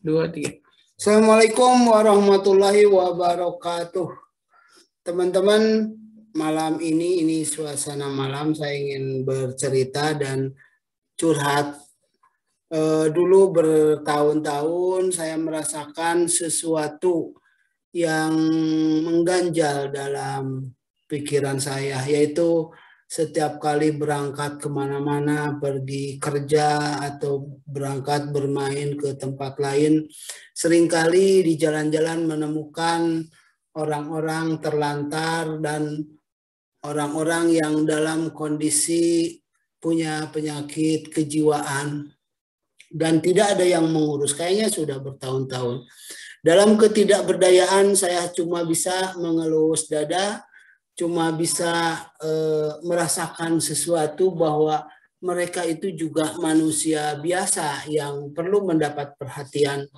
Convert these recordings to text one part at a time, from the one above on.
Dua, tiga. Assalamualaikum warahmatullahi wabarakatuh. Teman-teman, malam ini suasana malam saya ingin bercerita dan curhat. Dulu bertahun-tahun saya merasakan sesuatu yang mengganjal dalam pikiran saya, yaitu setiap kali berangkat kemana-mana, pergi kerja atau berangkat bermain ke tempat lain, seringkali di jalan-jalan menemukan orang-orang terlantar dan orang-orang yang dalam kondisi punya penyakit kejiwaan dan tidak ada yang mengurus. Kayaknya sudah bertahun-tahun. Dalam ketidakberdayaan saya cuma bisa mengelus dada, cuma bisa merasakan sesuatu bahwa mereka itu juga manusia biasa yang perlu mendapat perhatian.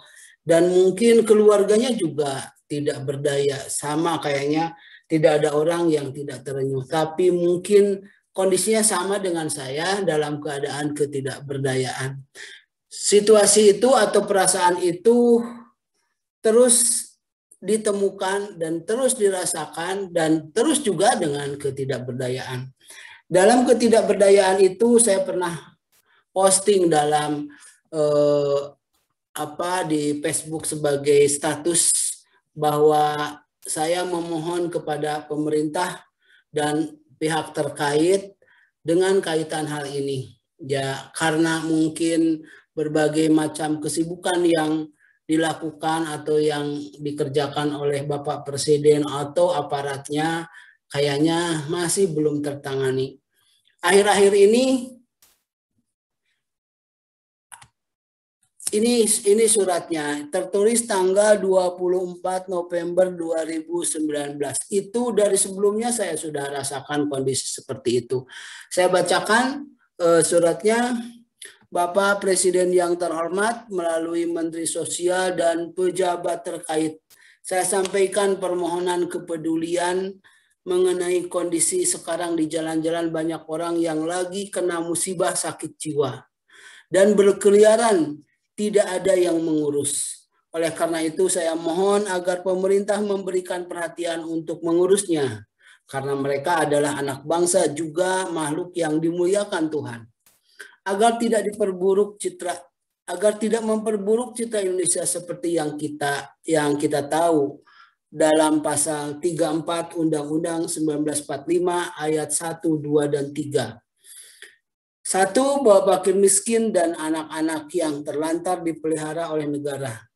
Dan mungkin keluarganya juga tidak berdaya. Sama kayaknya tidak ada orang yang tidak terenyuh. Tapi mungkin kondisinya sama dengan saya dalam keadaan ketidakberdayaan. Situasi itu atau perasaan itu terus ditemukan dan terus dirasakan dan terus juga dengan ketidakberdayaan. Dalam ketidakberdayaan itu saya pernah posting dalam di Facebook sebagai status bahwa saya memohon kepada pemerintah dan pihak terkait dengan kaitan hal ini. Ya, karena mungkin berbagai macam kesibukan yang dilakukan atau yang dikerjakan oleh Bapak Presiden atau aparatnya kayaknya masih belum tertangani. Akhir-akhir ini suratnya tertulis tanggal 24 November 2019. Itu dari sebelumnya saya sudah rasakan kondisi seperti itu. Saya bacakan suratnya. Bapak Presiden yang terhormat, melalui Menteri Sosial dan pejabat terkait, saya sampaikan permohonan kepedulian mengenai kondisi sekarang di jalan-jalan banyak orang yang lagi kena musibah sakit jiwa dan berkeliaran, tidak ada yang mengurus. Oleh karena itu saya mohon agar pemerintah memberikan perhatian untuk mengurusnya, karena mereka adalah anak bangsa juga makhluk yang dimuliakan Tuhan. Agar tidak memperburuk citra Indonesia seperti yang kita tahu dalam pasal 34 Undang-Undang 1945 ayat 1, 2, dan 3. 1. Bahwa fakir miskin dan anak-anak yang terlantar dipelihara oleh negara.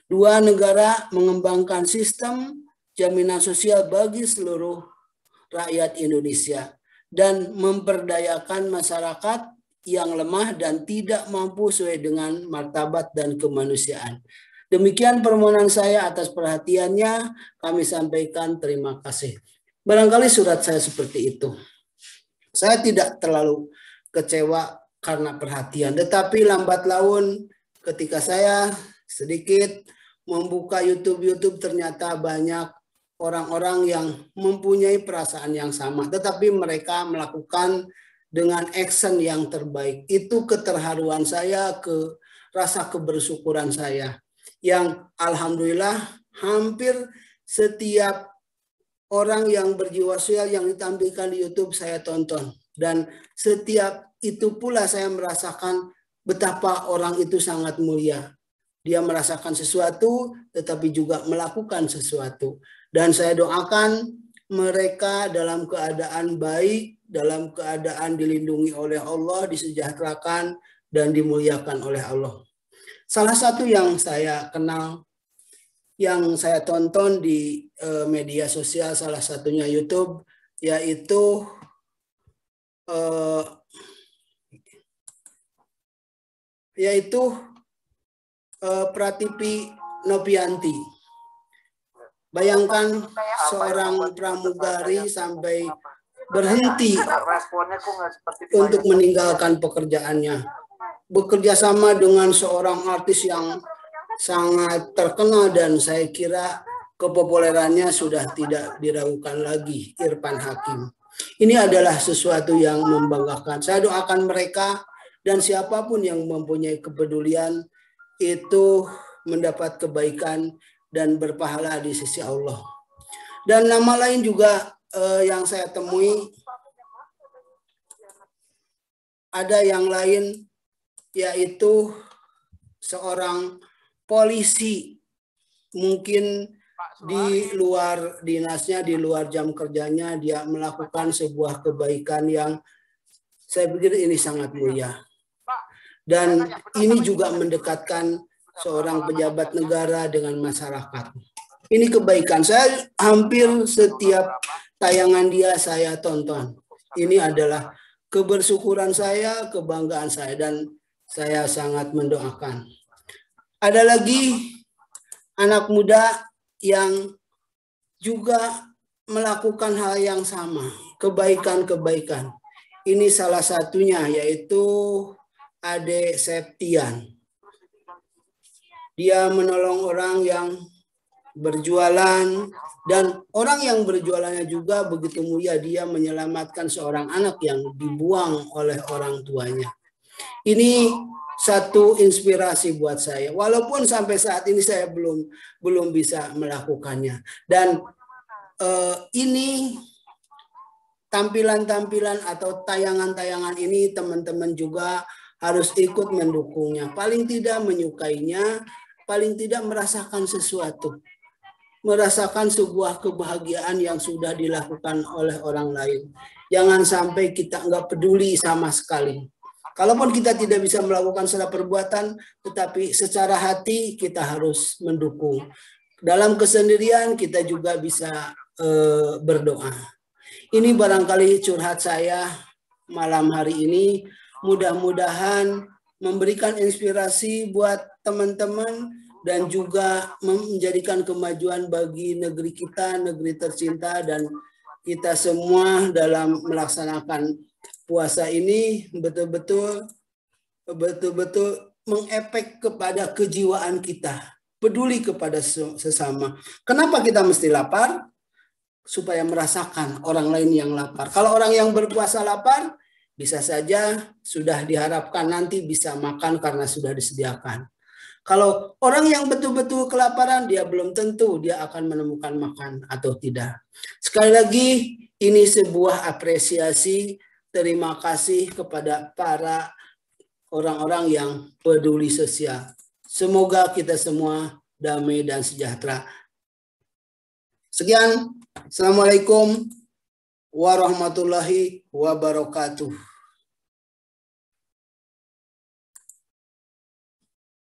2. Negara mengembangkan sistem jaminan sosial bagi seluruh rakyat Indonesia dan memperdayakan masyarakat yang lemah dan tidak mampu sesuai dengan martabat dan kemanusiaan. Demikian permohonan saya, atas perhatiannya kami sampaikan terima kasih. Barangkali surat saya seperti itu. Saya tidak terlalu kecewa karena perhatian, tetapi lambat laun ketika saya sedikit membuka YouTube ternyata banyak orang-orang yang mempunyai perasaan yang sama, tetapi mereka melakukan dengan action yang terbaik. Itu keterharuan saya, rasa kebersyukuran saya. Yang alhamdulillah hampir setiap orang yang berjiwa sosial yang ditampilkan di YouTube saya tonton. Dan setiap itu pula saya merasakan betapa orang itu sangat mulia. Dia merasakan sesuatu tetapi juga melakukan sesuatu. Dan saya doakan mereka dalam keadaan baik, dalam keadaan dilindungi oleh Allah, disejahterakan, dan dimuliakan oleh Allah. Salah satu yang saya kenal, yang saya tonton di media sosial, salah satunya YouTube, yaitu Prativi Novianti. Bayangkan seorang pramugari sampai berhenti untuk meninggalkan pekerjaannya. Bekerja sama dengan seorang artis yang sangat terkenal dan saya kira kepopulerannya sudah tidak diragukan lagi, Irfan Hakim. Ini adalah sesuatu yang membanggakan. Saya doakan mereka dan siapapun yang mempunyai kepedulian itu mendapat kebaikan dan berpahala di sisi Allah. Dan nama lain juga yang saya temui, ada yang lain, yaitu seorang polisi, mungkin di luar dinasnya, di luar jam kerjanya, dia melakukan sebuah kebaikan yang saya pikir ini sangat mulia. Dan ini juga mendekatkan seorang pejabat negara dengan masyarakat. Ini kebaikan. Saya hampir setiap tayangan dia saya tonton. Ini adalah kebersyukuran saya, kebanggaan saya, dan saya sangat mendoakan. Ada lagi anak muda yang juga melakukan hal yang sama, kebaikan-kebaikan. Ini salah satunya, yaitu Ade Septian. Dia menolong orang yang berjualan, dan orang yang berjualannya juga begitu mulia, dia menyelamatkan seorang anak yang dibuang oleh orang tuanya. Ini satu inspirasi buat saya, walaupun sampai saat ini saya belum bisa melakukannya. Dan ini tampilan-tampilan atau tayangan-tayangan ini teman-teman juga harus ikut mendukungnya. Paling tidak menyukainya, paling tidak merasakan sesuatu. Merasakan sebuah kebahagiaan yang sudah dilakukan oleh orang lain. Jangan sampai kita nggak peduli sama sekali. Kalaupun kita tidak bisa melakukan secara perbuatan, tetapi secara hati kita harus mendukung. Dalam kesendirian kita juga bisa berdoa. Ini barangkali curhat saya malam hari ini. Mudah-mudahan memberikan inspirasi buat teman-teman dan juga menjadikan kemajuan bagi negeri kita, negeri tercinta, dan kita semua dalam melaksanakan puasa ini betul-betul mengefek kepada kejiwaan kita, peduli kepada sesama. Kenapa kita mesti lapar? Supaya merasakan orang lain yang lapar. Kalau orang yang berpuasa lapar, bisa saja sudah diharapkan nanti bisa makan karena sudah disediakan. Kalau orang yang betul-betul kelaparan, dia belum tentu dia akan menemukan makan atau tidak. Sekali lagi, ini sebuah apresiasi, terima kasih kepada para orang-orang yang peduli sosial. Semoga kita semua damai dan sejahtera. Sekian, Assalamualaikum warahmatullahi wabarakatuh.